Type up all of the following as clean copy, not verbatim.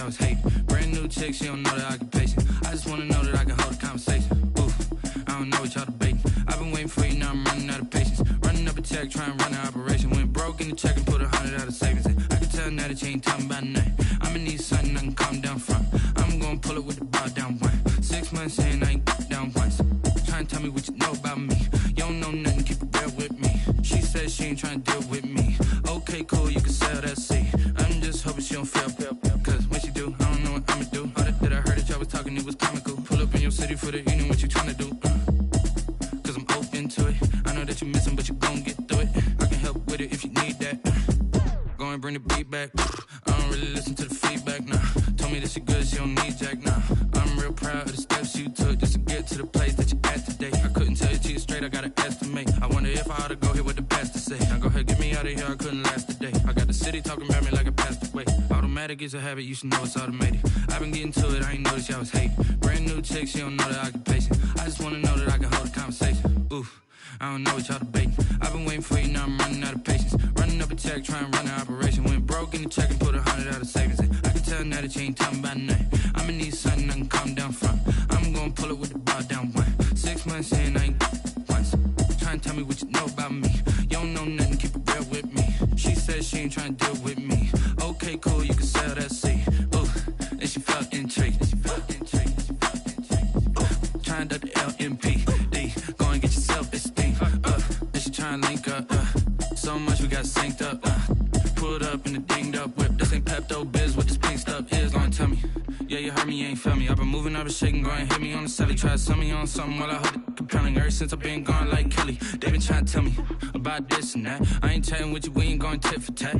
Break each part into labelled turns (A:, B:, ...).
A: I was hating. Brand new chick, she don't know that I can pace it. I just wanna know that I can hold a conversation. Oof, I don't know what y'all debating. I've been waiting for you, now I'm running out of patience. Running up a check, trying to run an operation. Went broke in the check and put 100 out of savings in. I can tell now that you ain't talking about nothing. I'ma need something I can calm down from. I'm gonna pull it with the bar down one. 6 months in, I ain't down once. Trying to tell me what you know about me. You don't know nothing, keep it real with me. She said she ain't trying to deal with me. Okay, cool, you can sell that seat. I'm just hoping she don't fail. Cause when she do, I don't know what I'ma do. All that I heard that y'all was talking, it was comical. Pull up in your city for the evening, what you trying to do? Cause I'm open to it. I know that you missing, but you gon' get through it. I can help with it if you need that. Go and bring the beat back. I don't really listen to the feedback, nah. Told me that she good, she don't need jack, nah. I'm real proud of the steps you took just to get to the place that you at today. I couldn't tell you to you straight, I gotta estimate. I wonder if I ought to go here with the pastor say. Now go ahead, get me out of here, I couldn't last a day. I got the city talking about me like I passed away. Automatic is a habit, you should know it's automated. I've been getting to it, I ain't noticed y'all was hating. Brand new chick, she don't know that I can pace it. I just wanna know that I can hold a conversation. Oof, I don't know what y'all debating. I've been waiting for you, now I'm running out of patience. Running up a check, trying to run an operation. Went broke in the check and put 100 out of savings in. I can tell now that you ain't talking about nothing. I'ma need something I can calm down from. I'm gonna pull it with the bar down one. 6 months in, I ain't once. Trying to tell me what you know about me. You don't know nothing, keep it real with me. She said she ain't trying to deal with me. Okay, cool, you can sell that seat. Ooh, and she felt intrigued. Trying to the LMPD. Go and get your self-esteem up. And she trying to link up. So much we got synced up. Pulled up in the dinged up whip. This ain't Pepto-Biz, what this pink stuff is. Gonna tell me. Yeah, you heard me, you ain't felt me. I've been moving, I've been shaking, go and hit me on the celly. Try to sell me on something while I hold it compelling. Ever since I've been gone like Kelly, they been trying to tell me about this and that. I ain't chatting with you, we ain't going tit for tat.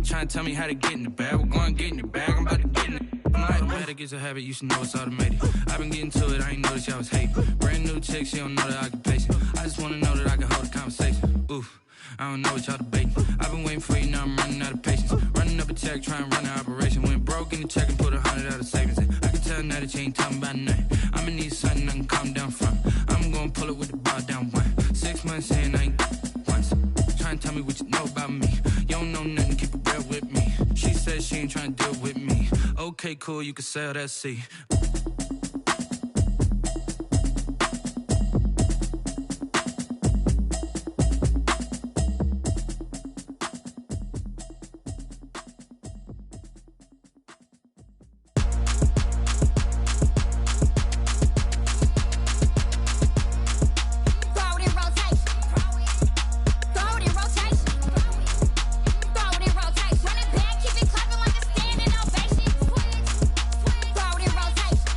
A: Trying to tell me how to get in the bag. We're going to get in the bag, I'm about to get in it. Automatic is a habit, you should know it's automated. I've been getting to it, I ain't noticed y'all was hating. Brand new chick, she don't know that I can pace it. I just wanna know that I can hold a conversation. Oof, I don't know what y'all debating. I've been waiting for you, now I'm running out of patience. Running up a check, trying to run an operation. Went broke in the check and put 100 out of savings in. I can tell now that you ain't talking about nothing. I'ma need something I can calm down from. I'm gonna pull it with the bar down one. 6 months in, I ain't once. Trying to tell me what you know about me. You don't know nothing, keep it real with me. She said she ain't trying to deal with me. Okay, cool, you can sell that seat.
B: Rotation.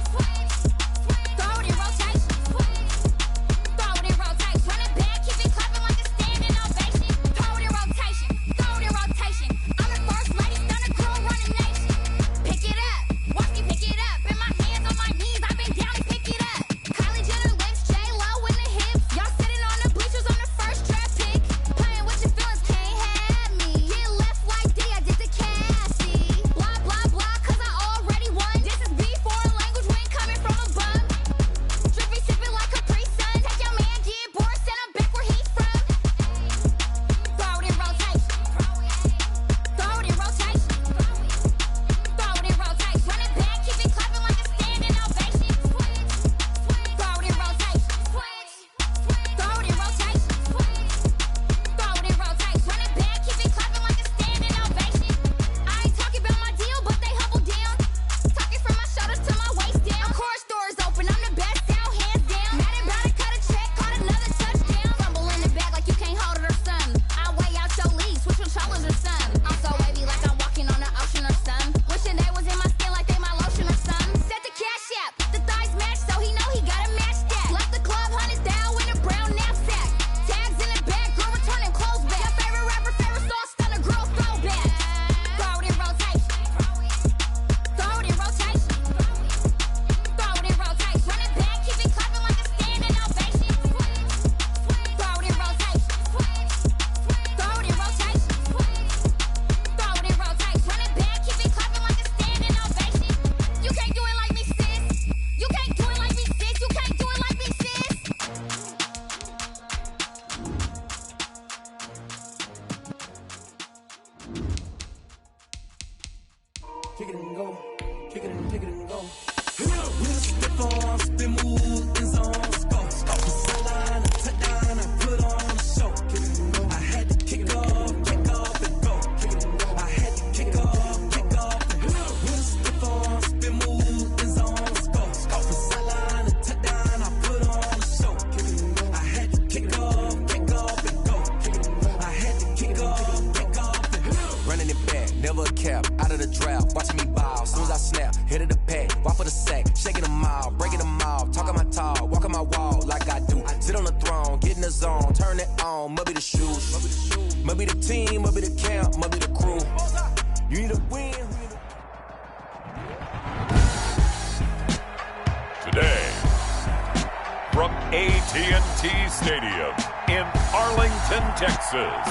B: turn it on, maybe the shoes. Maybe the team, maybe the camp, maybe the crew. You need a win.
C: Today, from AT&T Stadium in Arlington, Texas,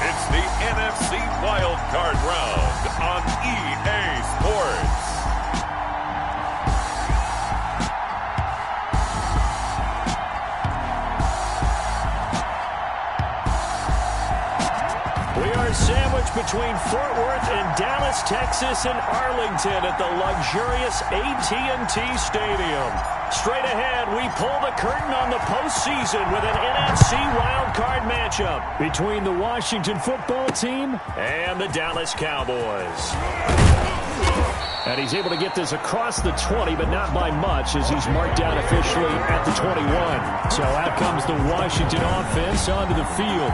C: it's the NFC Wildcard round on EA Sports.
D: Sandwiched between Fort Worth and Dallas, Texas, and Arlington at the luxurious AT&T Stadium. Straight ahead, we pull the curtain on the postseason with an NFC wildcard matchup between the Washington football team and the Dallas Cowboys. And he's able to get this across the 20, but not by much, as he's marked down officially at the 21. So out comes the Washington offense onto the field.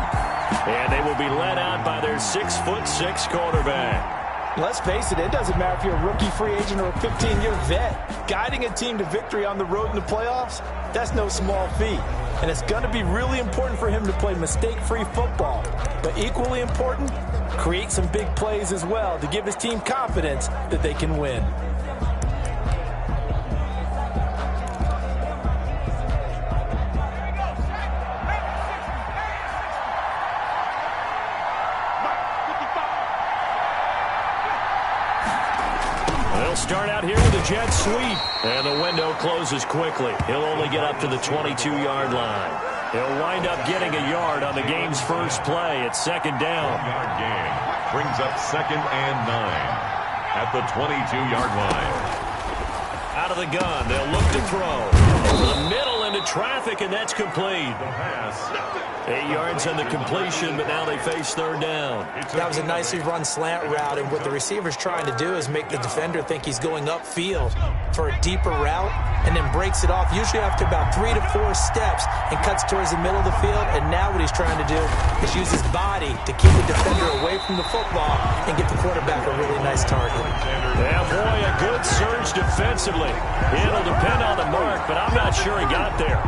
D: And they will be led out by their 6'6" quarterback.
E: Let's face it, it doesn't matter if you're a rookie free agent or a 15-year vet. Guiding a team to victory on the road in the playoffs, that's no small feat. And it's going to be really important for him to play mistake-free football. But equally important, create some big plays as well to give his team confidence that they can win.
D: Start out here with a jet sweep. And the window closes quickly. He'll only get up to the 22-yard line. He'll wind up getting a yard on the game's first play at second down.
C: Yard gain brings up 2nd and 9 at the 22-yard line.
D: Out of the gun, they'll look to throw. Over the middle into traffic, and that's complete. 8 yards on the completion, but now they face third down.
E: That was a nicely run slant route, and what the receiver's trying to do is make the defender think he's going upfield for a deeper route, and then breaks it off, usually after about 3 to 4 steps, and cuts towards the middle of the field. And now what he's trying to do is use his body to keep the defender away from the football and get the quarterback a really nice target.
D: Yeah, boy, a good surge defensively. It'll depend on the mark, but I'm not sure he got there.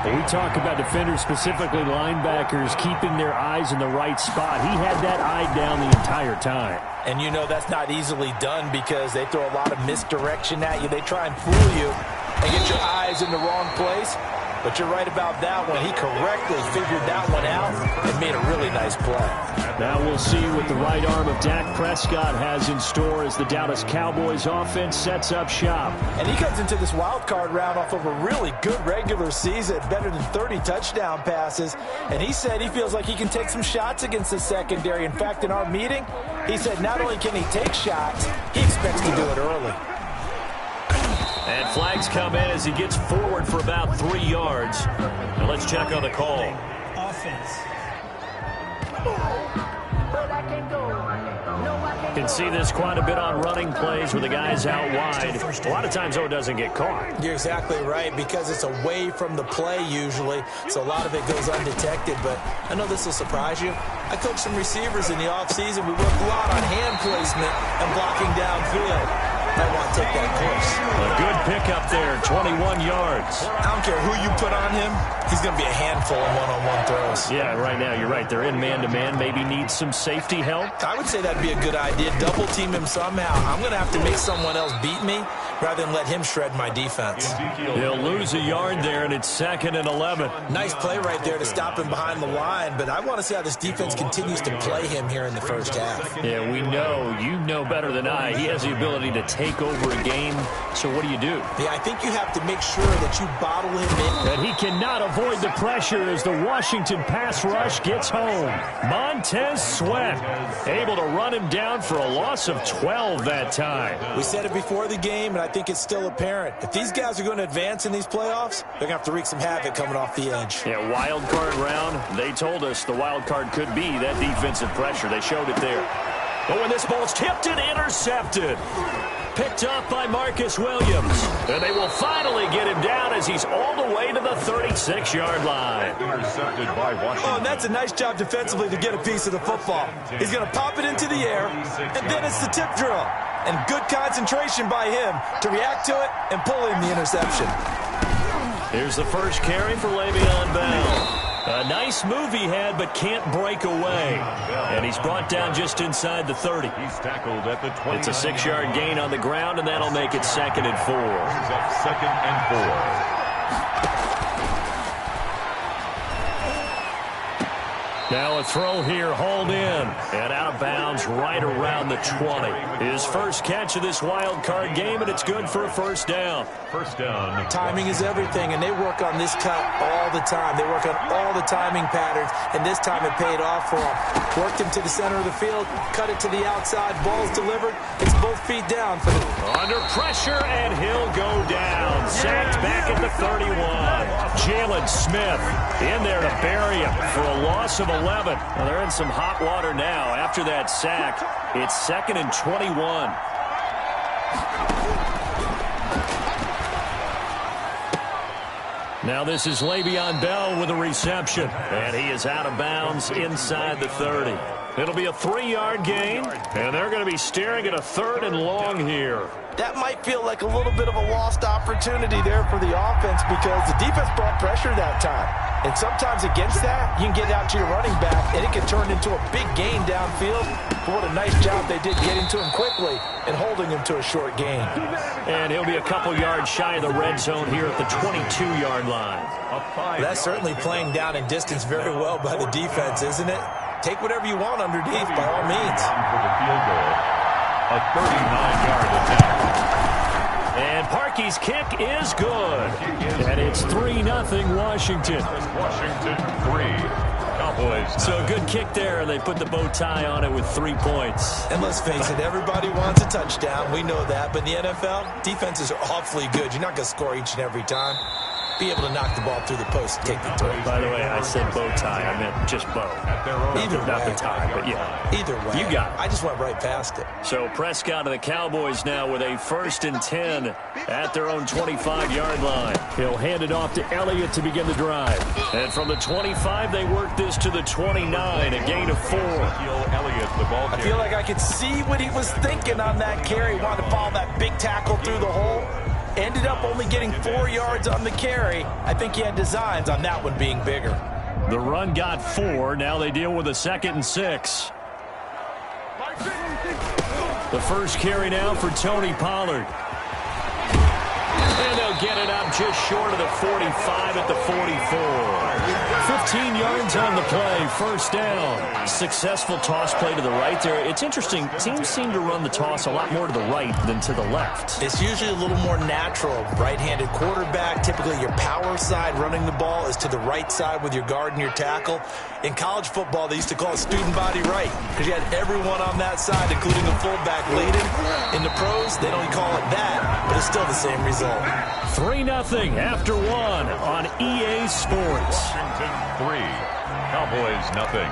D: We talk about defenders, specifically linebackers, keeping their eyes in the right spot. He had that eye down the entire time.
E: And you know that's not easily done because they throw a lot of misdirection at you. They try and fool you and get your eyes in the wrong place. But you're right about that one. He correctly figured that one out and made a really nice play.
D: Now we'll see what the right arm of Dak Prescott has in store as the Dallas Cowboys offense sets up shop.
E: And he comes into this wild card round off of a really good regular season, better than 30 touchdown passes. And he said he feels like he can take some shots against the secondary. In fact, in our meeting, he said not only can he take shots, he expects to do it early.
D: And flags come in as he gets forward for about 3 yards. Now let's check on the call.
E: Offense.
D: You can see this quite a bit on running plays where the guy's out wide. A lot of times, though, it doesn't get caught.
E: You're exactly right, because it's away from the play usually, so a lot of it goes undetected. But I know this will surprise you. I coached some receivers in the offseason. We worked a lot on hand placement and blocking downfield. I want to take that course.
D: A good pickup there, 21 yards.
E: I don't care who you put on him. He's going to be a handful of one-on-one throws.
D: Yeah, right now, you're right. They're in man-to-man. Maybe needs some safety help.
E: I would say that'd be a good idea. Double team him somehow. I'm going to have to make someone else beat me rather than let him shred my defense.
D: He'll lose a yard there, and it's 2nd and 11.
E: Nice play right there to stop him behind the line, but I want to see how this defense continues to play him here in the first half.
D: Yeah, we know. You know better than I. He has the ability to take over a game, so what do you do?
E: Yeah, I think you have to make sure that you bottle him in.
D: And he cannot avoid the pressure as the Washington pass rush gets home. Montez Sweat able to run him down for a loss of 12 that time.
E: We said it before the game, and I think it's still apparent. If these guys are going to advance in these playoffs, they're going to have to wreak some havoc coming off the edge.
D: Yeah, wild card round. They told us the wild card could be that defensive pressure. They showed it there. But when this ball's tipped and intercepted, picked up by Marcus Williams. And they will finally get him down as he's all the way to the 36-yard line.
C: Intercepted by Washington.
E: Oh, and that's a nice job defensively to get a piece of the football. He's going to pop it into the air, and then it's the tip drill. And good concentration by him to react to it and pull in the interception.
D: Here's the first carry for Le'Veon Bell. A nice move he had, but can't break away. And he's brought down just inside the 30.
C: He's tackled at the 20.
D: It's a 6-yard gain on the ground, and that'll make it 2nd and 4.
C: Brings up 2nd and 4.
D: Now a throw here, hauled in, and out of bounds right around the 20. His first catch of this wild card game, and it's good for a first down.
C: First down.
E: Timing is everything, and they work on this cut all the time. They work on all the timing patterns, and this time it paid off for him. Worked him to the center of the field, cut it to the outside, ball's delivered. It's both feet down for the...
D: Under pressure, and he'll go down. Sacked back at the 31. Jalen Smith in there to bury him for a loss of 11. Well, they're in some hot water now. After that sack, it's 2nd and 21. Now this is Le'Veon Bell with a reception, and he is out of bounds inside the 30. It'll be a 3-yard gain, and they're going to be staring at a 3rd and long here.
E: That might feel like a little bit of a lost opportunity there for the offense because the defense brought pressure that time. And sometimes against that, you can get out to your running back, and it can turn into a big gain downfield. But what a nice job they did getting to him quickly and holding him to a short gain.
D: And he'll be a couple yards shy of the red zone here at the 22-yard line.
E: That's certainly playing down in distance very well by the defense, isn't it? Take whatever you want underneath, by all means.
C: For the field goal, a 39-yard attempt.
D: And Parkey's kick is good. And it's 3-0 Washington.
C: Washington 3. Cowboys.
D: So a good kick there, and they put the bow tie on it with 3 points.
E: And let's face it, everybody wants a touchdown. We know that. But in the NFL, defenses are awfully good. You're not going to score each and every time. Be able to knock the ball through the post and take the throw.
D: By the way, I said bow tie. I meant just bow.
E: Either way.
D: Not the tie, but yeah.
E: Either way.
D: You got it.
E: I just went right past it.
D: So Prescott and the Cowboys now with a 1st and 10 at their own 25-yard line. He'll hand it off to Elliott to begin the drive. And from the 25, they work this to the 29, a gain of 4.
E: I feel like I could see what he was thinking on that carry. Wanted to follow that big tackle through the hole. Ended up only getting 4 yards on the carry. I think he had designs on that one being bigger.
D: The run got 4. Now they deal with a 2nd and 6. The first carry now for Tony Pollard. And they'll get it up just short of the 45 at the 44. 15 yards on the play, first down. Successful toss play to the right there. It's interesting. Teams seem to run the toss a lot more to the right than to the left.
E: It's usually a little more natural. Right-handed quarterback, typically your power side running the ball is to the right side with your guard and your tackle. In college football, they used to call it student body right because you had everyone on that side, including the fullback leading. In the pros, they don't call it that, but it's still the same result.
D: 3-0 after 1 on EA Sports.
C: Washington 3, Cowboys 0.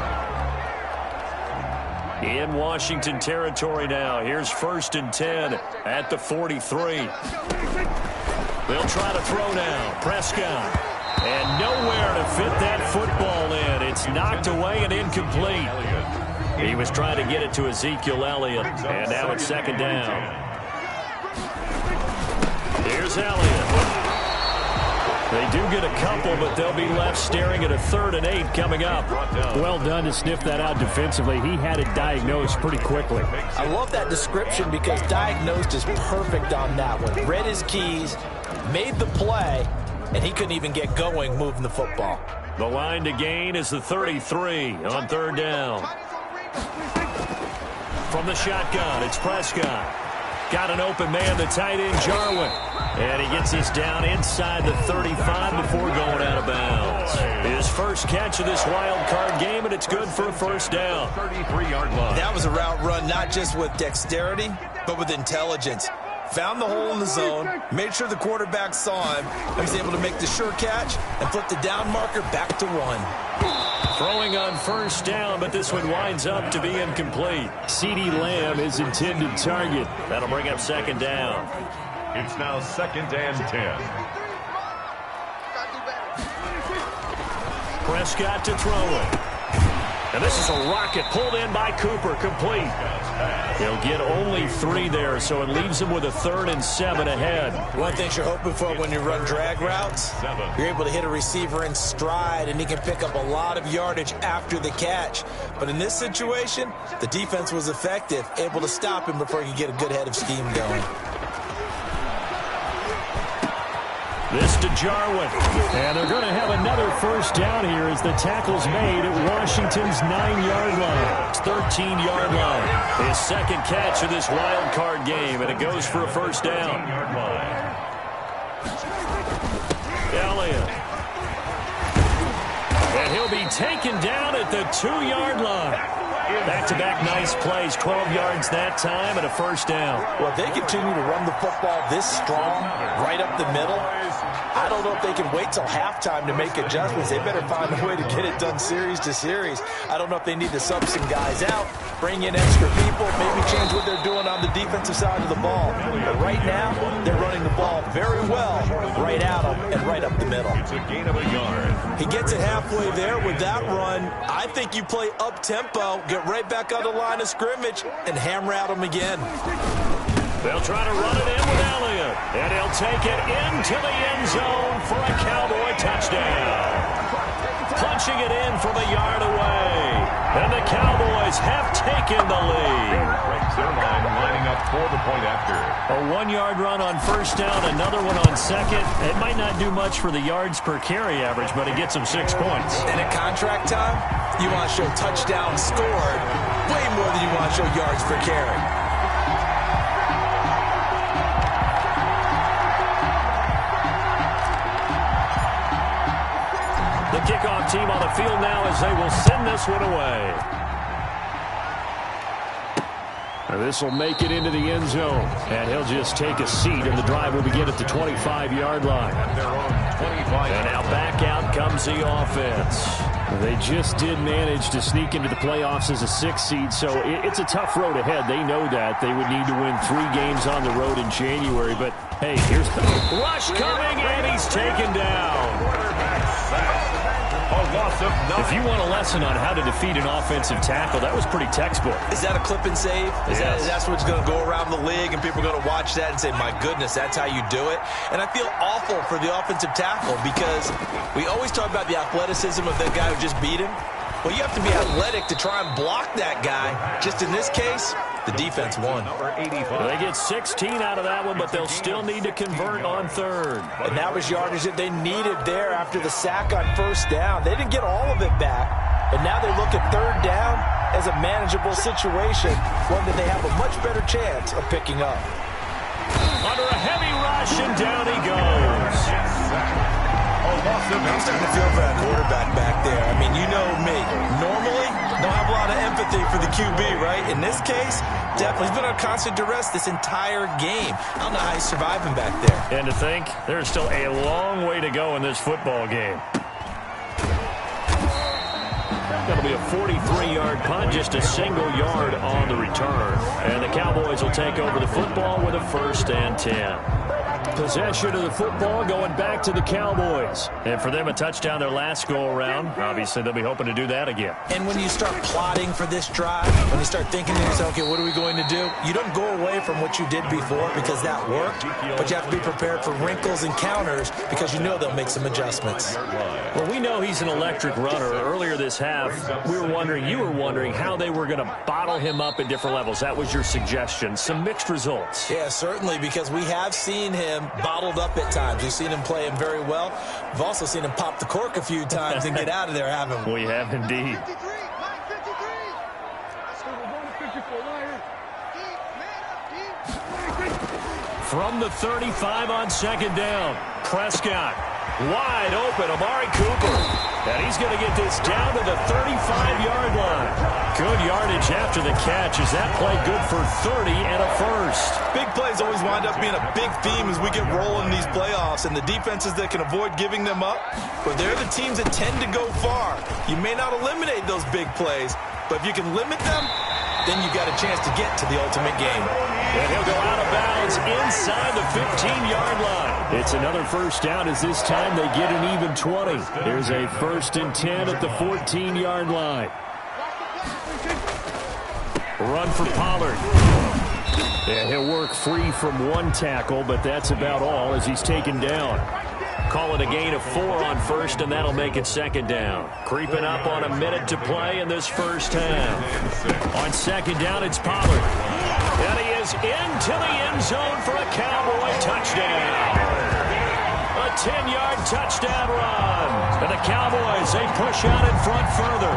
D: In Washington territory now. Here's 1st and 10 at the 43. They'll try to throw now. Prescott. And nowhere to fit that football in. It's knocked away and incomplete. He was trying to get it to Ezekiel Elliott. And now it's 2nd down. Here's Elliott. They do get a couple, but they'll be left staring at a 3rd and 8 coming up. Well done to sniff that out defensively. He had it diagnosed pretty quickly.
E: I love that description because diagnosed is perfect on that one. Read his keys, made the play, and he couldn't even get going moving the football.
D: The line to gain is the 33 on 3rd down. From the shotgun, it's Prescott. Got an open man, the tight end, Jarwin. And he gets this down inside the 35 before going out of bounds. His first catch of this wild card game, and it's good for a first down.
C: 33-yard line.
E: That was a route run not just with dexterity, but with intelligence. Found the hole in the zone, made sure the quarterback saw him, and was able to make the sure catch and flip the down marker back to 1.
D: Throwing on first down, but this one winds up to be incomplete. CeeDee Lamb is intended target. That'll bring up 2nd down.
C: It's now 2nd and 10.
D: Prescott to throw it. And this is a rocket pulled in by Cooper, complete. He'll get only 3 there, so it leaves him with a 3rd and 7 ahead.
E: One thing you're hoping for when you run drag routes, you're able to hit a receiver in stride, and he can pick up a lot of yardage after the catch. But in this situation, the defense was effective, able to stop him before he could get a good head of steam going.
D: This to Jarwin. And they're going to have another first down here as the tackle's made at Washington's 9-yard line. It's 13-yard line. His second catch of this wild card game, and it goes for a first down. Elliott. And he'll be taken down at the 2-yard line. Back-to-back nice plays, 12 yards that time and a first down.
E: Well, if they continue to run the football this strong, right up the middle, I don't know if they can wait till halftime to make adjustments. They better find a way to get it done series to series. I don't know if they need to sub some guys out, bring in extra people, maybe change what they're doing on the defensive side of the ball. But right now, they're running the ball very well, right at them and right up the middle.
C: It's a gain of a yard.
E: He gets it halfway there with that run. I think you play up-tempo, get right back on the line of scrimmage, and hammer at him again.
D: They'll try to run it in with Elliott, and he'll take it into the end zone for a Cowboy touchdown. Punching it in from a yard away, and the Cowboys have taken the lead.
C: Zerline lining up for the point after.
D: A 1-yard run on first down, another one on second. It might not do much for the yards per carry average, but it gets them 6 points.
E: And at contract time, you want to show touchdowns scored way more than you want to show yards per carry.
D: The kickoff team on the field now as they will send this one away. This will make it into the end zone, and he'll just take a seat, and the drive will begin at the 25-yard line. And now back out comes the offense. They just did manage to sneak into the playoffs as a 6th seed, so it's a tough road ahead. They know that. They would need to win 3 games on the road in January, but hey, here's the rush coming, and he's taken down. If you want a lesson on how to defeat an offensive tackle, that was pretty textbook.
E: Is that a clip and save? Is
D: yes.
E: That's what's going to go around the league, and people are going to watch that and say, my goodness, that's how you do it? And I feel awful for the offensive tackle because we always talk about the athleticism of the guy who just beat him. Well, you have to be athletic to try and block that guy. Just in this case, the defense won.
D: Well, they get 16 out of that one, but they'll still need to convert on 3rd.
E: And that was yardage that they needed there after the sack on first down. They didn't get all of it back, but now they look at 3rd down as a manageable situation, one that they have a much better chance of picking up.
D: Under a heavy rush, and down he goes.
E: I'm starting to feel for that quarterback back there. I mean, you know me. Normally, don't have a lot of empathy for the QB, right? In this case, definitely. He's been under constant duress this entire game. I don't know how he's surviving back there.
D: And to think, there's still a long way to go in this football game. That'll be a 43-yard punt, just a single yard on the return. And the Cowboys will take over the football with a 1st and 10. Possession of the football going back to the Cowboys. And for them, a touchdown their last go-around. Obviously, they'll be hoping to do that again.
E: And when you start plotting for this drive, when you start thinking to yourself, okay, what are we going to do? You don't go away from what you did before because that worked, but you have to be prepared for wrinkles and counters because you know they'll make some adjustments.
D: Well, we know he's an electric runner. Earlier this half, you were wondering how they were going to bottle him up at different levels. That was your suggestion. Some mixed results.
E: Yeah, certainly, because we have seen him bottled up at times. We've seen him play him very well. We've also seen him pop the cork a few times and get out of there, haven't we?
D: We have indeed. From the 35 on 2nd down, Prescott wide open, Amari Cooper. And he's going to get this down to the 35-yard line. Good yardage after the catch. Is that play good for 30 and a 1st?
E: Big plays always wind up being a big theme as we get rolling these playoffs, and the defenses that can avoid giving them up, but they're the teams that tend to go far. You may not eliminate those big plays, but if you can limit them, then you got a chance to get to the ultimate game.
D: And he'll go out of bounds inside the 15-yard line. It's another first down as this time they get an even 20. There's a 1st and 10 at the 14-yard line. Run for Pollard. Yeah, he'll work free from one tackle, but that's about all as he's taken down. Call it a gain of 4 on first, and that'll make it second down. Creeping up on a minute to play in this first half. On second down, it's Pollard. And he is into the end zone for a Cowboy touchdown. A 10-yard touchdown run. And the Cowboys, they push out in front further.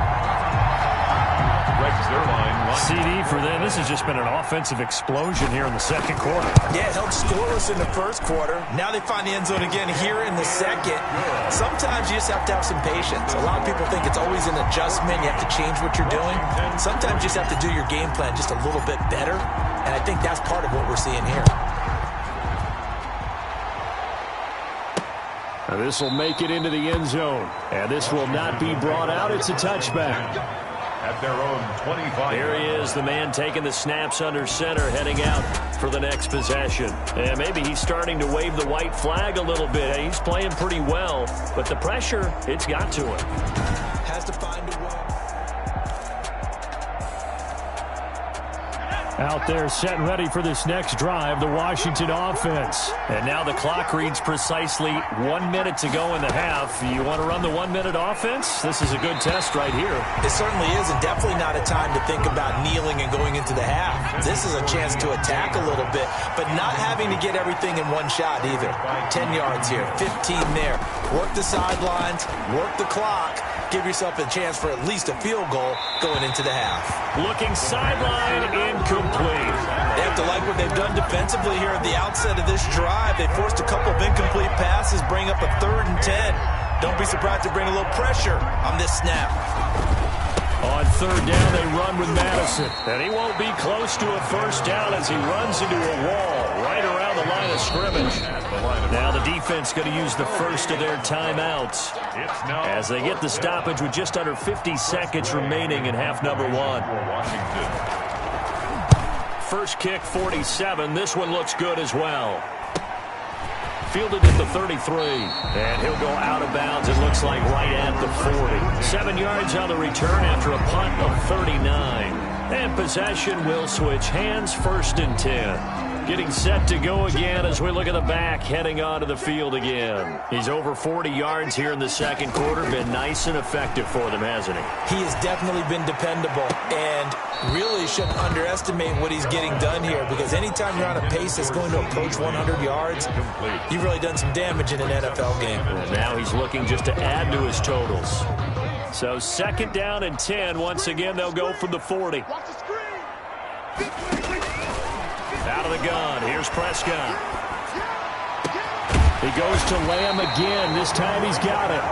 D: CD for them. This has just been an offensive explosion here in the second quarter.
E: Yeah, it held scoreless in the first quarter. Now they find the end zone again here in the second. Sometimes you just have to have some patience. A lot of people think it's always an adjustment. You have to change what you're doing. Sometimes you just have to do your game plan just a little bit better. And I think that's part of what we're seeing here.
D: Now this will make it into the end zone. And this will not be brought out. It's a touchback.
C: At their own 25.
D: Here he is, the man taking the snaps under center, heading out for the next possession. And maybe he's starting to wave the white flag a little bit. He's playing pretty well, but the pressure, it's got to him.
E: Has to find a way.
D: Out there set and ready for this next drive, the Washington offense. And now the clock reads precisely 1 minute to go in the half. You want to run the 1 minute offense? This is a good test right here.
E: It certainly is, and definitely not a time to think about kneeling and going into the half. This is a chance to attack a little bit, but not having to get everything in one shot either. 10 yards here, 15 there. Work the sidelines, work the clock. Give yourself a chance for at least a field goal going into the half.
D: Looking sideline, incomplete.
E: They have to like what they've done defensively here at the outset of this drive. They forced a couple of incomplete passes, bring up a 3rd and 10. Don't be surprised to bring a little pressure on this snap.
D: On 3rd down, they run with Madison. And he won't be close to a first down as he runs into a wall right around the line of scrimmage. Now the defense going to use the first of their timeouts as they get the stoppage with just under 50 seconds remaining in half number 1. First kick, 47. This one looks good as well. Fielded at the 33. And he'll go out of bounds, it looks like right at the 40. 7 yards on the return after a punt of 39. And possession will switch hands, 1st and 10. Getting set to go again as we look at the back, heading onto the field again. He's over 40 yards here in the second quarter. Been nice and effective for them, hasn't he?
E: He has definitely been dependable, and really shouldn't underestimate what he's getting done here, because anytime you're on a pace that's going to approach 100 yards, you've really done some damage in an NFL game.
D: And now he's looking just to add to his totals. So 2nd down and 10. Once again, they'll go from the 40. Out of the gun. Here's Prescott. He goes to Lamb again. This time he's got it.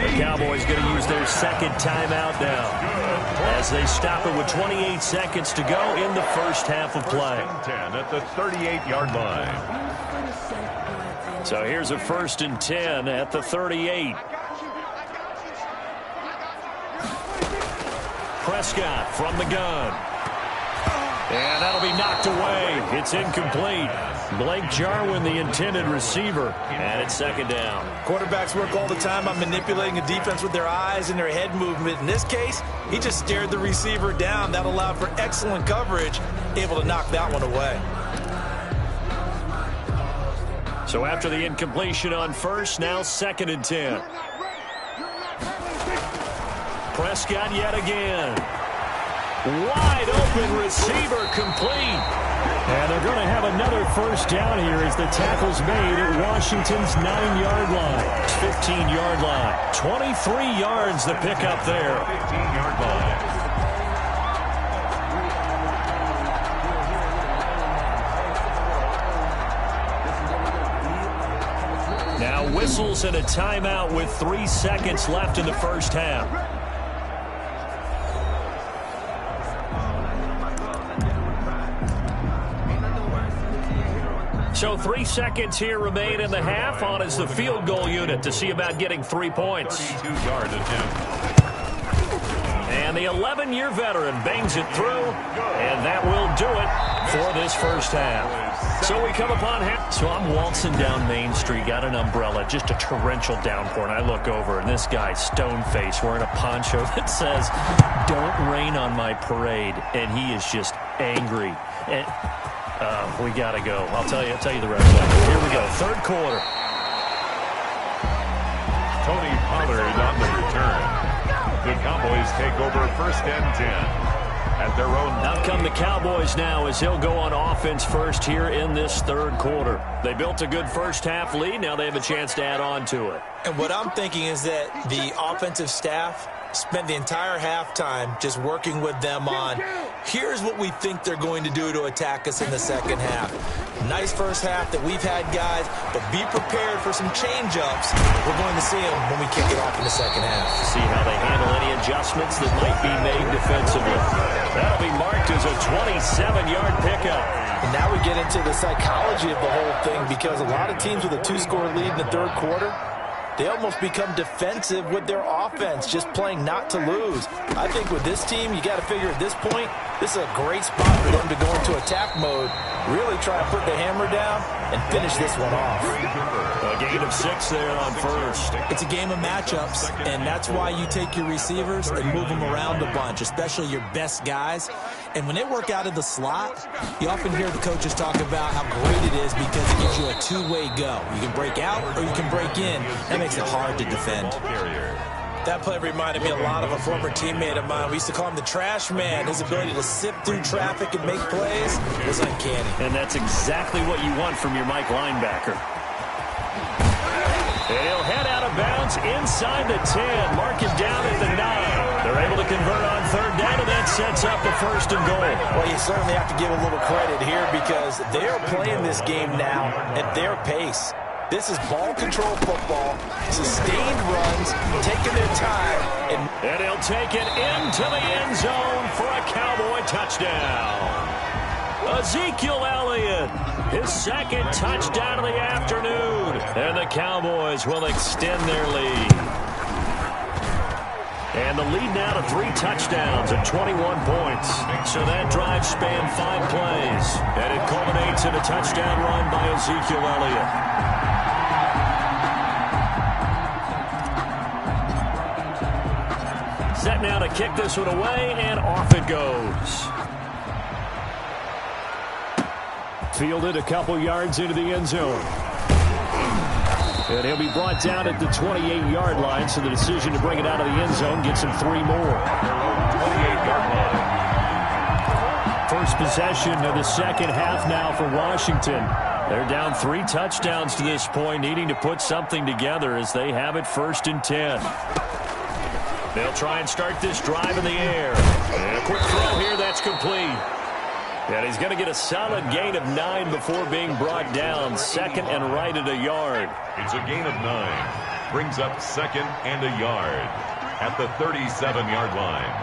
D: The Cowboys going to use their 2nd timeout now as they stop it with 28 seconds to go in the first half of play.
C: 10 at the 38-yard line.
D: So here's a 1st and 10 at the 38. Prescott from the gun. And that'll be knocked away. It's incomplete. Blake Jarwin, the intended receiver, and it's 2nd down.
E: Quarterbacks work all the time on manipulating a defense with their eyes and their head movement. In this case, he just stared the receiver down. That allowed for excellent coverage, able to knock that one away.
D: So after the incompletion on first, now 2nd and 10. Prescott yet again. Wide open receiver, complete. And they're going to have another first down here as the tackle's made at Washington's 9-yard line. 15-yard line. 23 yards the pickup there.
C: 15-yard line.
D: Now whistles and a timeout with 3 seconds left in the first half. So 3 seconds here remain in the half. On is the field goal unit to see about getting 3 points.
C: 32-yard attempt.
D: And the 11-year veteran bangs it through, and that will do it for this first half. So we come upon half. So I'm waltzing down Main Street, got an umbrella, just a torrential downpour, and I look over, and this guy, stone-faced, wearing a poncho that says, "Don't rain on my parade," and he is just angry. And we got to go. I'll tell you the rest of it. Here we go, third quarter.
C: Tony Pollard on the return. The Cowboys take over 1st and 10. At their own.
D: Out come the Cowboys now as he'll go on offense first here in this third quarter. They built a good first half lead. Now they have a chance to add on to it.
E: And what I'm thinking is that the offensive staff spent the entire halftime just working with them on, here's what we think they're going to do to attack us in the second half. Nice first half that we've had, guys, but be prepared for some change-ups. We're going to see them when we kick it off in the second half.
D: See how they handle any adjustments that might be made defensively. That'll be marked as a 27-yard pickup.
E: And now we get into the psychology of the whole thing, because a lot of teams with a 2-score lead in the third quarter, they almost become defensive with their offense, just playing not to lose. I think with this team, you got to figure at this point, this is a great spot for them to go into attack mode, really try to put the hammer down and finish this one off.
D: A gain of 6 there on first.
E: It's a game of matchups, and that's why you take your receivers and move them around a bunch, especially your best guys. And when they work out of the slot, you often hear the coaches talk about how great it is because it gives you a two-way go. You can break out or you can break in. That makes it hard to defend. That play reminded me a lot of a former teammate of mine. We used to call him the trash man. His ability to sift through traffic and make plays was uncanny.
D: And that's exactly what you want from your Mike linebacker. And he'll head out of bounds inside the 10. Mark him down at the 9. They're able to convert on third down, and that sets up a 1st and goal.
E: Well, you certainly have to give a little credit here because they're playing this game now at their pace. This is ball control football, sustained runs, taking their time.
D: And he'll take it into the end zone for a Cowboy touchdown. Ezekiel Elliott, his second touchdown of the afternoon. And the Cowboys will extend their lead. And the lead now to 3 touchdowns at 21 points. So that drive spanned 5 plays. And it culminates in a touchdown run by Ezekiel Elliott. Set now to kick this one away, and off it goes. Fielded a couple yards into the end zone. And he'll be brought down at the 28-yard line, so the decision to bring it out of the end zone gets him 3 more.
C: 28-yard line.
D: First possession of the second half now for Washington. They're down 3 touchdowns to this point, needing to put something together as they have it 1st and 10. They'll try and start this drive in the air. And a quick throw here, that's complete. And he's going to get a solid gain of 9 before being brought down. 2nd and right at a yard.
C: It's a gain of 9. Brings up 2nd and a yard at the 37-yard line.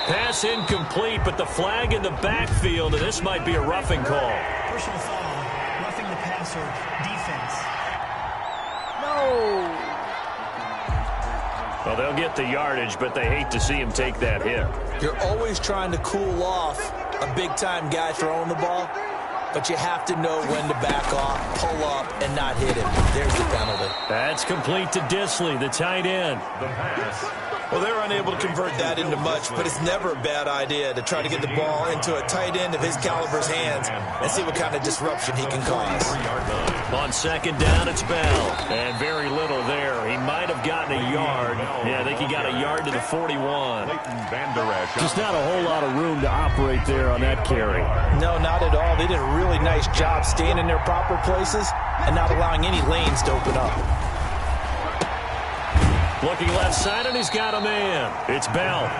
D: Pass incomplete, but the flag in the backfield, and this might be a roughing call.
F: Personal foul, roughing the passer, defense. No!
D: Well, they'll get the yardage, but they hate to see him take that hit.
E: You're always trying to cool off a big-time guy throwing the ball, but you have to know when to back off, pull up, and not hit him. There's the penalty.
D: That's complete to Disley, the tight end.
C: The pass.
E: Well, they're unable to convert that into much, but it's never a bad idea to try to get the ball into a tight end of his caliber's hands and see what kind of disruption he can cause.
D: On 2nd down, it's Bell. And very little there. He might have gotten a yard. Yeah, I think he got a yard to the 41. Just not a whole lot of room to operate there on that carry.
E: No, not at all. They did a really nice job staying in their proper places and not allowing any lanes to open up.
D: Looking left side, and he's got a man. It's Bell.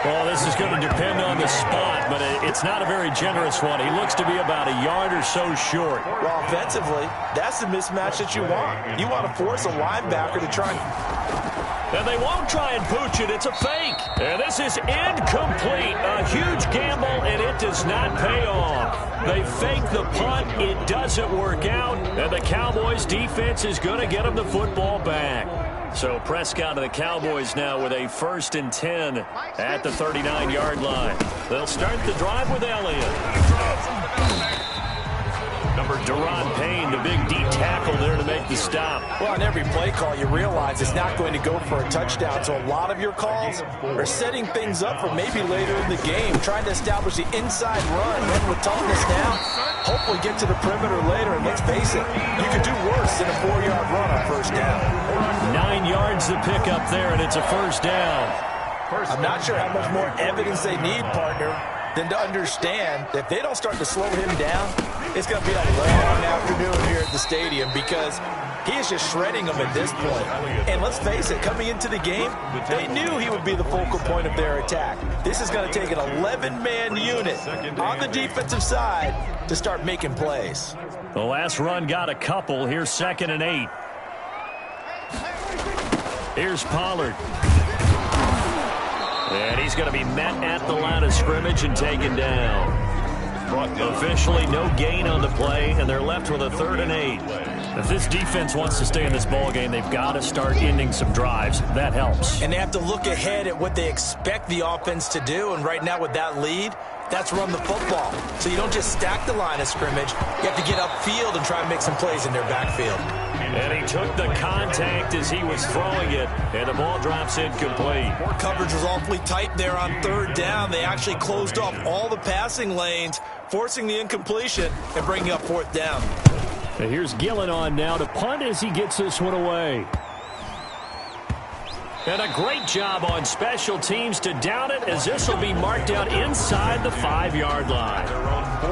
D: Well, this is going to depend on the spot, but it's not a very generous one. He looks to be about a yard or so short.
E: Well, offensively, that's the mismatch that you want. You want to force a linebacker to try
D: and they won't try and pooch it. It's a fake. And this is incomplete. A huge gamble, and it does not pay off. They fake the punt. It doesn't work out. And the Cowboys defense is going to get them the football back. So Prescott of the Cowboys now with a 1st and 10 at the 39-yard line. They'll start the drive with Elliott. Daron Payne, the big D tackle there to make the stop.
E: Well, on every play call, you realize it's not going to go for a touchdown. So a lot of your calls are setting things up for maybe later in the game, trying to establish the inside run with toughness now. Hopefully get to the perimeter later. And let's face it, you could do worse than a 4-yard run on 1st down.
D: 9 yards to pick up there, and it's a 1st down.
E: I'm not sure how much more evidence they need, partner, than to understand that if they don't start to slow him down, it's going to be a long afternoon here at the stadium because he is just shredding them at this point. And let's face it, coming into the game, they knew he would be the focal point of their attack. This is going to take an 11-man unit on the defensive side to start making plays.
D: The last run got a couple. Here's 2nd and 8. Here's Pollard. And he's going to be met at the line of scrimmage and taken down. Officially no gain on the play, and they're left with a 3rd and 8. If this defense wants to stay in this ballgame, they've got to start ending some drives. That helps.
E: And they have to look ahead at what they expect the offense to do, and right now with that lead, that's run the football. So you don't just stack the line of scrimmage. You have to get upfield and try and make some plays in their backfield.
D: And he took the contact as he was throwing it, and the ball drops incomplete.
E: Coverage was awfully tight there on 3rd down. They actually closed off all the passing lanes, forcing the incompletion and bringing up 4th down.
D: And here's Gillen on now to punt as he gets this one away. And a great job on special teams to down it, as this will be marked out inside the 5-yard line.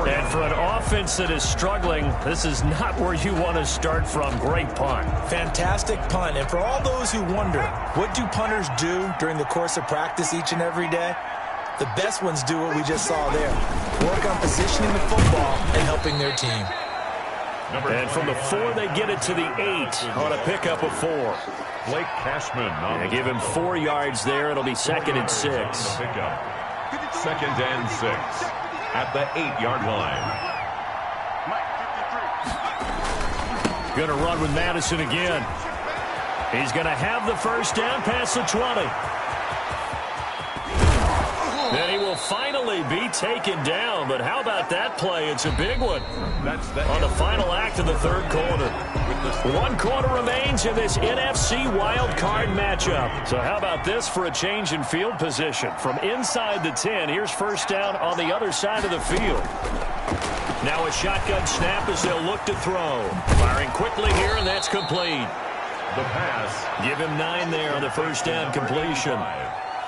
D: And for an offense that is struggling, this is not where you want to start from. Great punt.
E: Fantastic punt. And for all those who wonder, what do punters do during the course of practice each and every day? The best ones do what we just saw there. Work on positioning the football and helping their team.
D: And from the 4, they get it to the 8 on a pickup of 4.
C: Blake Cashman.
D: They give him 4 yards there. It'll be 2nd and 6.
C: 2nd and 6 at the 8-yard line.
D: Going to run with Madison again. He's going to have the 1st down past the 20. Then he will finally be taken down. But how about that play? It's a big one on the final act of the 3rd quarter. 1 quarter remains in this NFC Wildcard matchup. So how about this for a change in field position? From inside the 10, here's 1st down on the other side of the field. Now a shotgun snap as they'll look to throw. Firing quickly here, and that's complete.
C: The pass.
D: Give him 9 there on the 1st down completion.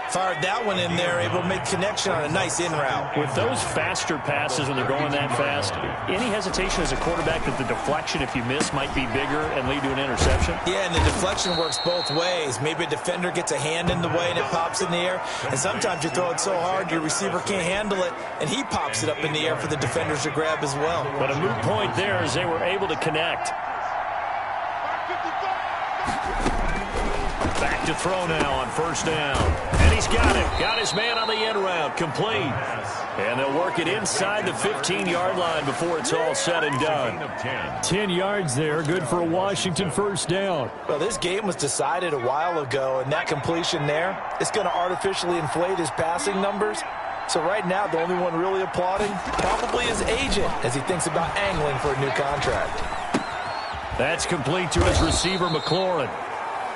E: Fired that one in there, able to make connection on a nice in route.
D: With those faster passes when they're going that fast, any hesitation as a quarterback that the deflection, if you miss, might be bigger and lead to an interception?
E: Yeah, and the deflection works both ways. Maybe a defender gets a hand in the way and it pops in the air. And sometimes you throw it so hard your receiver can't handle it, and he pops it up in the air for the defenders to grab as well.
D: But a moot point there as they were able to connect. Back to throw now on 1st down. And he's got it. Got his man on the end route. Complete. And they'll work it inside the 15-yard line before it's all said and done. 10 yards there. Good for a Washington 1st down.
E: Well, this game was decided a while ago, and that completion there is going to artificially inflate his passing numbers. So right now, the only one really applauding probably his agent as he thinks about angling for a new contract.
D: That's complete to his receiver, McLaurin.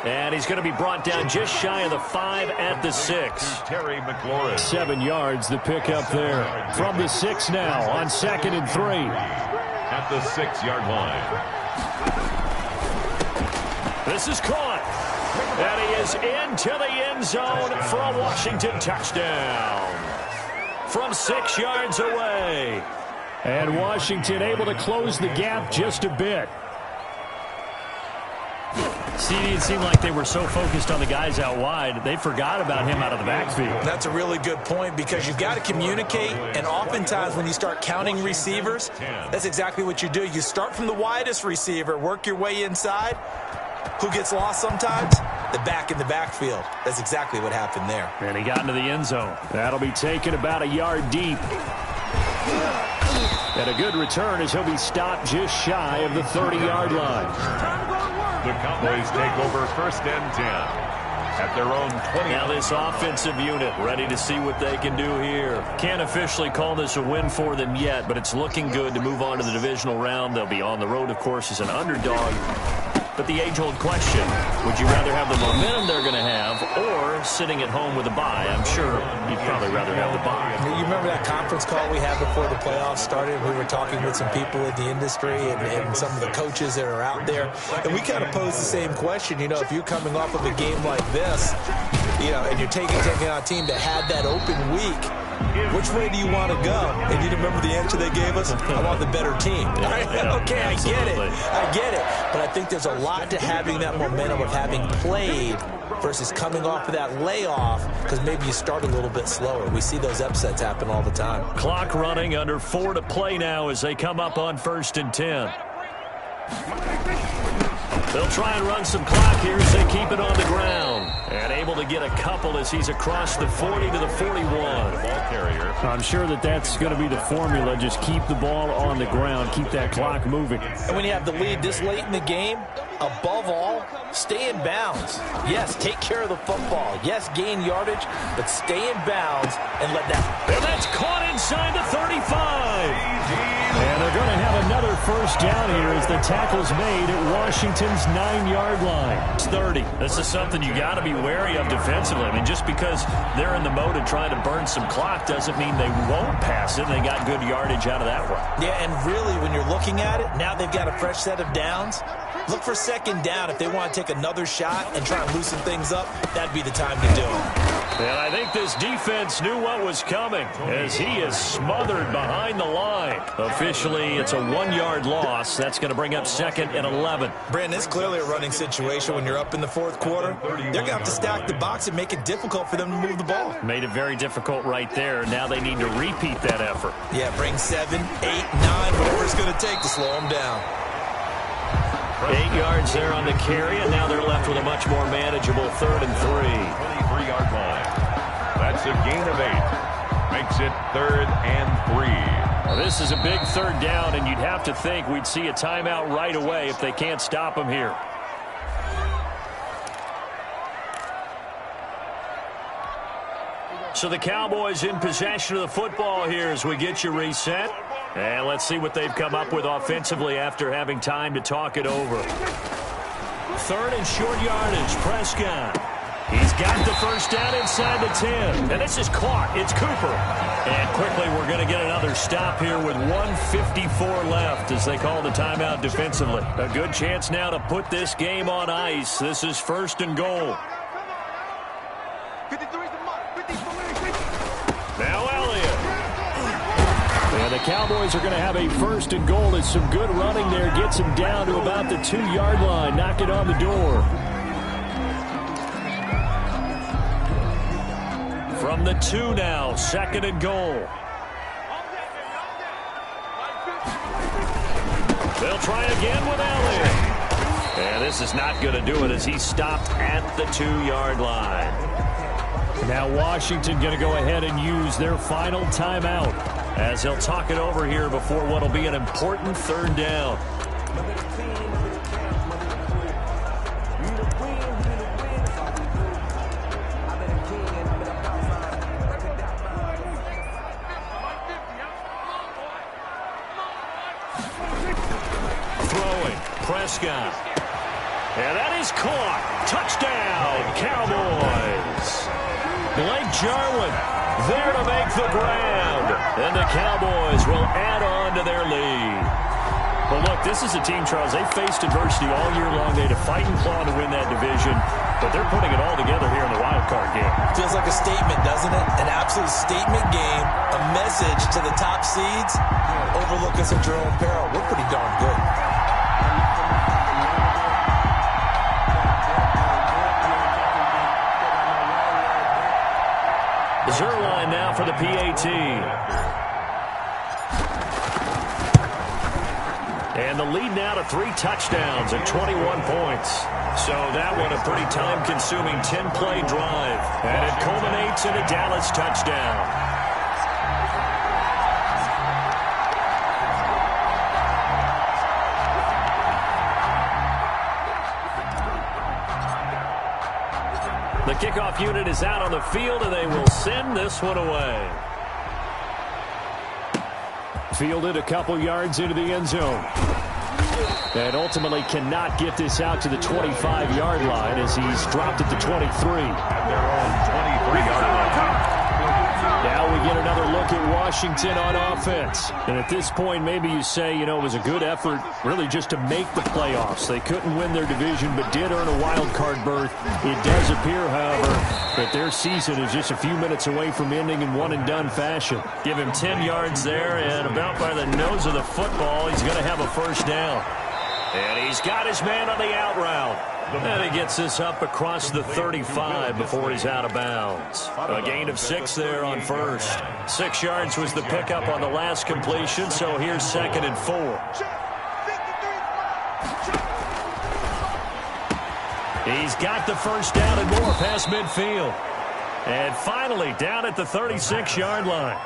D: And he's going to be brought down just shy of the 5 at the 6.
C: Terry McLaurin.
D: 7 yards, the pickup there. From the 6 now on 2nd and 3.
C: At the 6-yard line.
D: This is caught. And he is into the end zone for a Washington touchdown. From 6 yards away. And Washington able to close the gap just a bit. See, it seemed like they were so focused on the guys out wide, they forgot about him out of the backfield.
E: That's a really good point because you've got to communicate, and oftentimes when you start counting receivers, that's exactly what you do. You start from the widest receiver, work your way inside. Who gets lost sometimes? The back in the backfield. That's exactly what happened there.
D: And he got into the end zone. That'll be taken about a yard deep. And a good return as he'll be stopped just shy of the 30-yard line.
C: The Cowboys take over first and 10 at their own 20.
D: Now this offensive unit ready to see what they can do here. Can't officially call this a win for them yet, but it's looking good to move on to the divisional round. They'll be on the road, of course, as an underdog. But the age-old question, would you rather have the momentum they're going to have or sitting at home with a bye? I'm sure you'd probably rather have the bye.
E: You remember that conference call we had before the playoffs started? We were talking with some people in the industry and some of the coaches that are out there. And we kind of posed the same question. You know, if you're coming off of a game like this, you know, and you're taking on a team that had that open week, which way do you want to go? And you remember the answer they gave us? I want the better team. Okay, I get it. I get it. But I think there's a lot to having that momentum of having played versus coming off of that layoff, because maybe you start a little bit slower. We see those upsets happen all the time.
D: Clock running, under 4 to play now as they come up on first and 10. They'll try and run some clock here as they keep it on the ground. And able to get a couple as he's across the 40 to the 41.
C: Ball carrier.
D: I'm sure that's going to be the formula. Just keep the ball on the ground. Keep that clock moving.
E: And when you have the lead this late in the game, above all, stay in bounds. Yes, take care of the football. Yes, gain yardage, but stay in bounds and let that.
D: And that's caught inside the 35. And they're going to have another first down here as the tackle's made at Washington's 9-yard line. It's 30. This is something you got to be wary of defensively. I mean, just because they're in the mode of trying to burn some clock doesn't mean they won't pass it. They got good yardage out of that one.
E: Yeah, and really, when you're looking at it, now they've got a fresh set of downs. Look for second down. If they want to take another shot and try and loosen things up, that'd be the time to do it.
D: And I think this defense knew what was coming as he is smothered behind the line. Officially, it's a 1-yard loss. That's going to bring up second and 11.
E: Brandon, it's clearly a running situation when you're up in the fourth quarter. They're going to have to stack the box and make it difficult for them to move the ball.
D: Made it very difficult right there. Now they need to repeat that effort.
E: Yeah, bring 7, 8, 9, whatever it's going to take to slow them down.
D: 8 yards there on the carry, and now they're left with a much more manageable 3rd and 3.
C: 23-yard line. That's a gain of 8. Makes it 3rd and 3.
D: Now this is a big 3rd down, and you'd have to think we'd see a timeout right away if they can't stop them here. So the Cowboys in possession of the football here as we get you reset. And let's see what they've come up with offensively after having time to talk it over. 3rd and short yardage, Prescott. He's got the first down inside the 10. And this is caught. It's Cooper. And quickly we're going to get another stop here with 1:54 left as they call the timeout defensively. A good chance now to put this game on ice. This is 1st and goal. Now Elliott. And the Cowboys are going to have a 1st and goal. It's some good running there. Gets him down to about the 2-yard line. Knock it on the door. From the 2 now, 2nd and goal. They'll try again with Elliott. And this is not going to do it as he's stopped at the 2-yard line. Now Washington going to go ahead and use their final timeout as they'll talk it over here before what will be an important 3rd down. Throwing, Prescott. And that is caught. Touchdown, Cowboys. Blake Jarwin there to make the grab. And the Cowboys will add on to their lead. Well, look, this is a team, Charles, they faced adversity all year long. They had to fight and claw to win that division, but they're putting it all together here in the Wildcard game.
E: Feels like a statement, doesn't it? An absolute statement game, a message to the top seeds. Overlook us at your own peril. We're pretty darn good.
D: Zerline now for the PAT. And the lead now to 3 touchdowns and 21 points. So that one a pretty time-consuming 10-play drive. And it culminates in a Dallas touchdown. The kickoff unit is out on the field, and they will send this one away. Fielded a couple yards into the end zone. And ultimately cannot get this out to the 25-yard line as he's dropped at the 23.
C: At their own 23-yard line.
D: Now we get another look at Washington on offense. And at this point, maybe you say, it was a good effort really just to make the playoffs. They couldn't win their division but did earn a wild card berth. It does appear, however, that their season is just a few minutes away from ending in one-and-done fashion. Give him 10 yards there, and about by the nose of the football, he's going to have a first down. And he's got his man on the out route. And he gets this up across the 35 before he's out of bounds. A gain of 6 there on first. 6 yards was the pickup on the last completion, so here's 2nd and 4. He's got the first down and more past midfield. And finally down at the 36-yard line.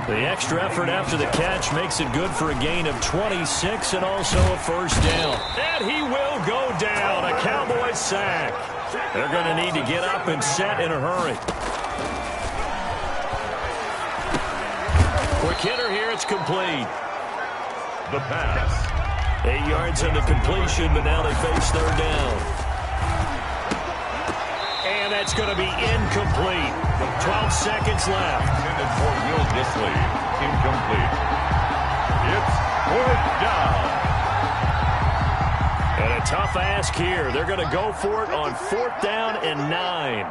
D: The extra effort after the catch makes it good for a gain of 26 and also a first down. And he will go down. A Cowboys sack. They're going to need to get up and set in a hurry. Quick hitter here. It's complete.
C: The pass.
D: 8 yards on the completion, but now they face third down. And that's going to be incomplete. 12 seconds left.
C: Intended for Will Dissly. Incomplete. It's 4th down.
D: And a tough ask here. They're going to go for it on 4th down and 9.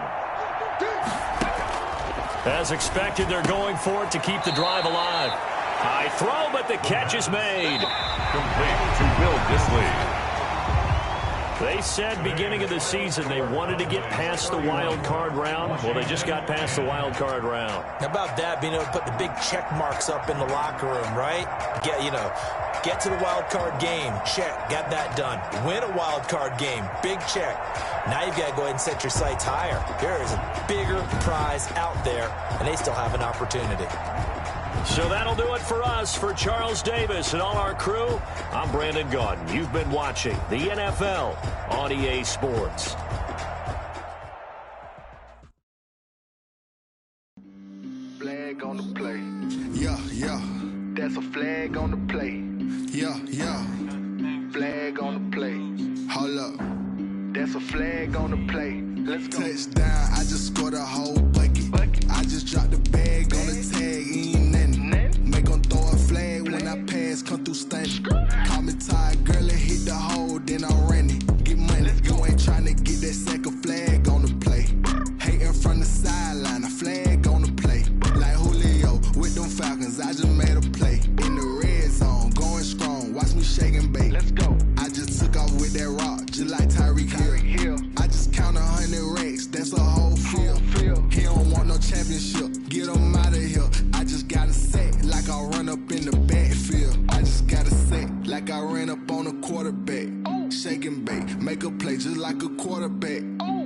D: As expected, they're going for it to keep the drive alive. High throw, but the catch is made.
C: Complete to Will Dissly.
D: They said beginning of the season they wanted to get past the wild card round. Well, they just got past the wild card round.
E: How about that, being able to put the big check marks up in the locker room, right? Get to the wild card game. Check. Got that done. Win a wild card game. Big check. Now you've got to go ahead and set your sights higher. There is a bigger prize out there, and they still have an opportunity.
D: So that'll do it for us. For Charles Davis and all our crew, I'm Brandon Gaudin. You've been watching the NFL on EA Sports.
G: Flag on the play.
H: Yeah, yeah.
G: That's a flag on the play.
H: Yeah, yeah.
G: Flag on the play.
H: Hold up.
G: That's a flag on the play. Let's go.
H: Touchdown, I just scored a whole bucket. I just dropped the bag on the tag, ain't nothing. Make them throw a flag when I pass, come through stunning. Call me tired, girl, and hit the hole, then I'm running. Get money, you ain't tryna get that second flag on the play. Hating from the sideline, a flag on the play. Like Julio with them Falcons, I just made a play. In the red zone, going strong, watch me shake and bake.
G: Let's go.
H: I just took off with that rock, just like Tyreek Hill. I just count 100 racks, that's a whole field. He don't want no championship, get him out of here. I just got a set, like I run up in the backfield. I just got a set, like I ran up on a quarterback. Shake and bake, make a play just like a quarterback.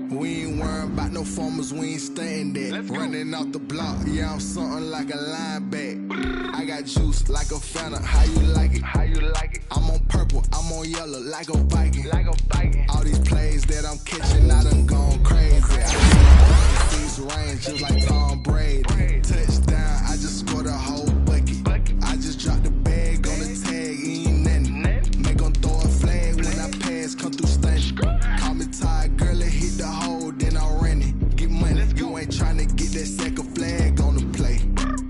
H: We ain't worrying about no formers, we ain't staying there. Running off the block, yeah, I'm something like a linebacker. I got juice like a Fanta, how you like it?
G: How you like it?
H: I'm on purple, I'm on yellow, like a Viking.
G: Like a Viking.
H: All these plays that I'm catching, I done gone crazy. I sees rain just like Tom Brady. Touchdown, I just scored a whole bucket. I just dropped the bag on the tag, ain't nothing. Make them throw a flag when I pass, come through stunning. Call me tired, girl, and hit the hole, then I'm running. Get money, you ain't tryna get that second flag on the play.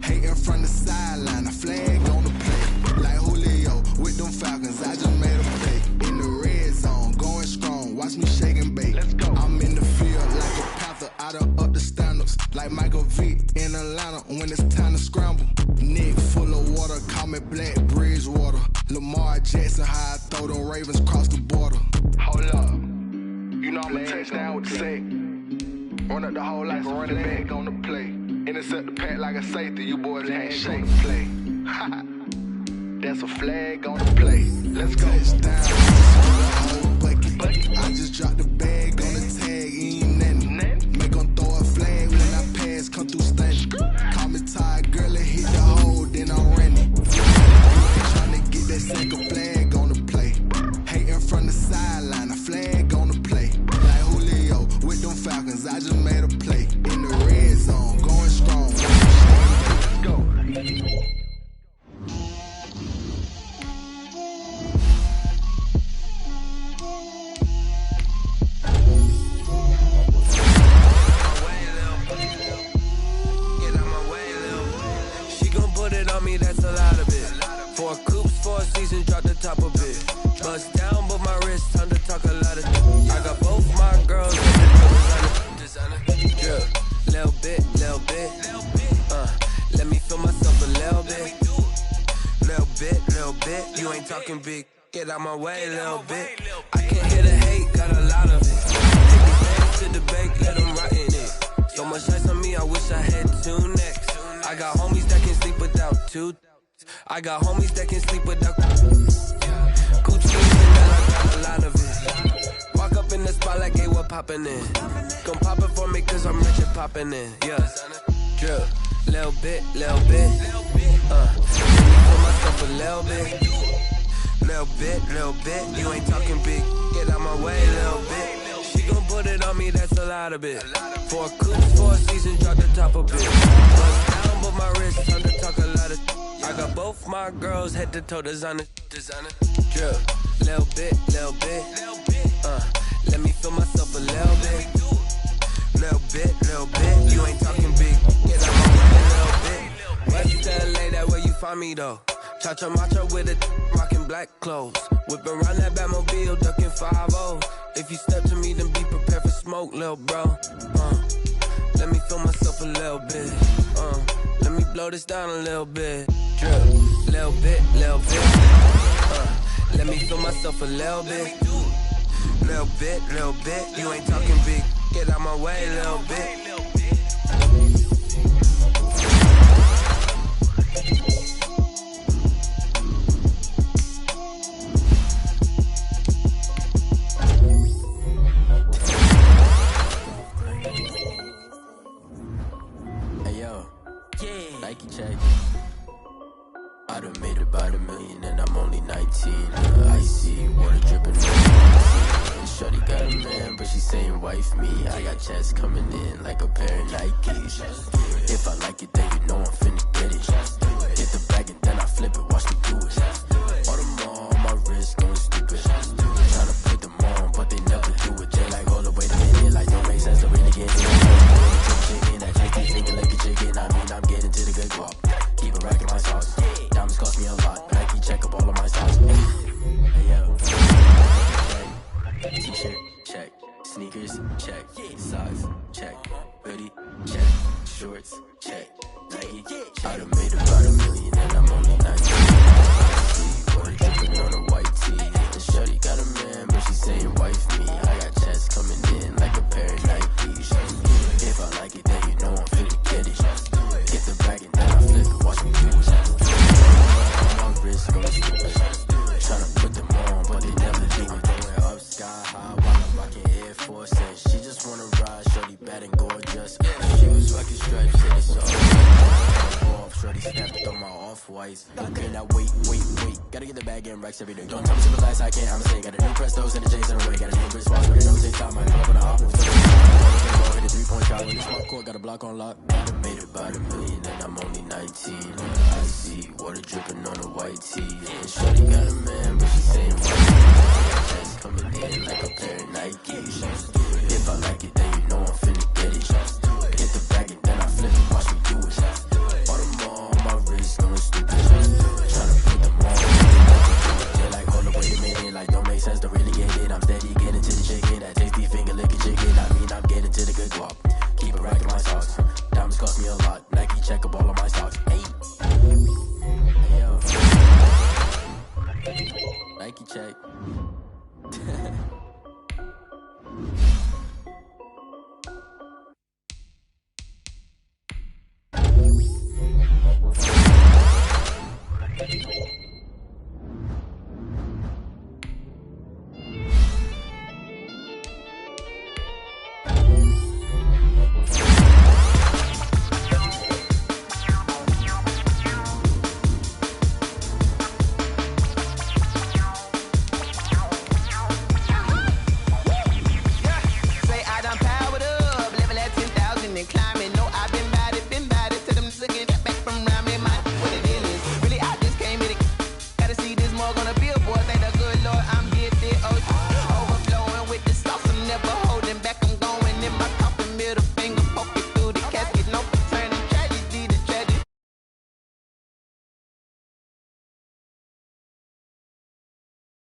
H: Hating from the sideline, a flag on the play. Like Julio with them Falcons, I just made a play. In the red zone, going strong, watch me shake and bake.
G: Let's go.
H: I'm in the field like a Panther, I done up the standards. Like Michael Vick in Atlanta when it's time to scramble. Neck full of water, call me Black Bridgewater. Lamar Jackson, how I throw them Ravens across the border.
G: Hold up. You know I'm a touchdown with the sack. Run up the hole like a running back on the play. Intercept the pack like a safety. You boys can't shake play. That's a flag on the play. Let's go.
H: I just dropped the bag on the tag, ain't nothing. Make them throw a flag when I pass, come through stunning. Call me tired, girl, and hit the hole, then I'm running. Tryna get that second flag on the play. Hating from the sideline, a flag on the play. Like Julio with them Falcons, I just made a
B: on me, that's a lot of it. 4 coops, 4 seasons, drop the top a bit. Bust down, but my wrist, time to talk a lot of. I got both my girls in the designer. Drip, little bit. Let me feel myself a little bit. Little bit. You ain't talking big. Get out my way, little bit. I can't hear the hate, got a lot of it. Take these things to the bank, let them rot in it. So much ice on me, I wish I had 2 necks. I got homies that can sleep without 2. I got homies that can sleep without Gucci and I got a lot of it. Walk up in the spot like, hey, what poppin' in? Gon' pop it for me cause I'm rich and poppin' in. Yeah, drip, little bit. Let me feel myself a little bit. Little bit. You ain't talking big. Get out my way, little bit. She gon' put it on me, that's a lot of it. 4 coops, 4 seasons, drop the top a bit. Bust down, but my wrist, time to talk a lot of. I got both my girls head to toe designer. Drip, little bit. Let me feel myself a little bit. Little bit. You ain't talking big. Get out my way, little bit. West LA, that where you find me though. Cha-cha matcha with a rockin' black clothes. Whip around that Batmobile, ducking 5-0. If you step to me, then be prepared for smoke, lil' bro. Let me feel myself a little bit. Let me blow this down a little bit. Drip, little bit. Let me feel myself a little bit. Little bit. You ain't talking big. Get out my way, little bit.
I: Nike check. I done made about $1 million and I'm only 19. Icy, water dripping from my and shorty got a man, but she saying wife me. I got checks coming in like a pair of Nikes. If I like it, then you know I'm finna get it. Hit the bag and then I flip it, watch me do it. All the more on my wrist going stupid. Tryna put them on, but they never do it. They like, hold up, wait a minute, like don't make sense to really get it. Chicken, I take finger like a chicken. I mean, I'm getting to the good guap. Keep a rack in my sauce. Diamonds cost me a lot. Nike check up all of my sauce. Hey yo, check. T-shirt check. Sneakers check. Socks check. Hoodie check. Shorts check. Nike. I done made about $1 million and I'm only 19. Water dripping on a white tee. And shorty got a man, but she saying wife me. I got checks coming in like a pair of Nikes. If I like it, then you know I'm finna get it. Get the bag and then I flip it, watch me do it. My wrist going stupid. Tryna put them on, but they never do it. Going up sky high while I'm rocking Air Force. And she just wanna ride, shorty bad and gorgeous. She was rocking stripes, said it's all off. Shorty snapped on my off-whites. I could not wait. Gotta get the bag and racks every day. Don't tell me to relax, I can't, I'm saying. Got a new Prestos and the J's in the way. Got a new wrist watch, but it don't take time. I pull up on the hop. Hit a 3-point shot when it's my court, got a block on lock. I made about $1 million and I'm only 19. I see water dripping on a white tee. And shorty got a man, but she saying white. Checks coming in like a pair of Nikes. If I like it, then you know I'm finna get it. Get the bag and then I flip it, watch me do it. All the more on my wrist going stupid. Tryna put them on. They're like, hold up, wait a minute, like don't make sense to really get it. I'm steady getting to the chicken, that tasty finger licking chicken. I mean, I'm getting to the good guap. Keep a rack in my sauce. Diamonds cost me a lot. Nike check up all of my stocks. Hey yo, Nike check.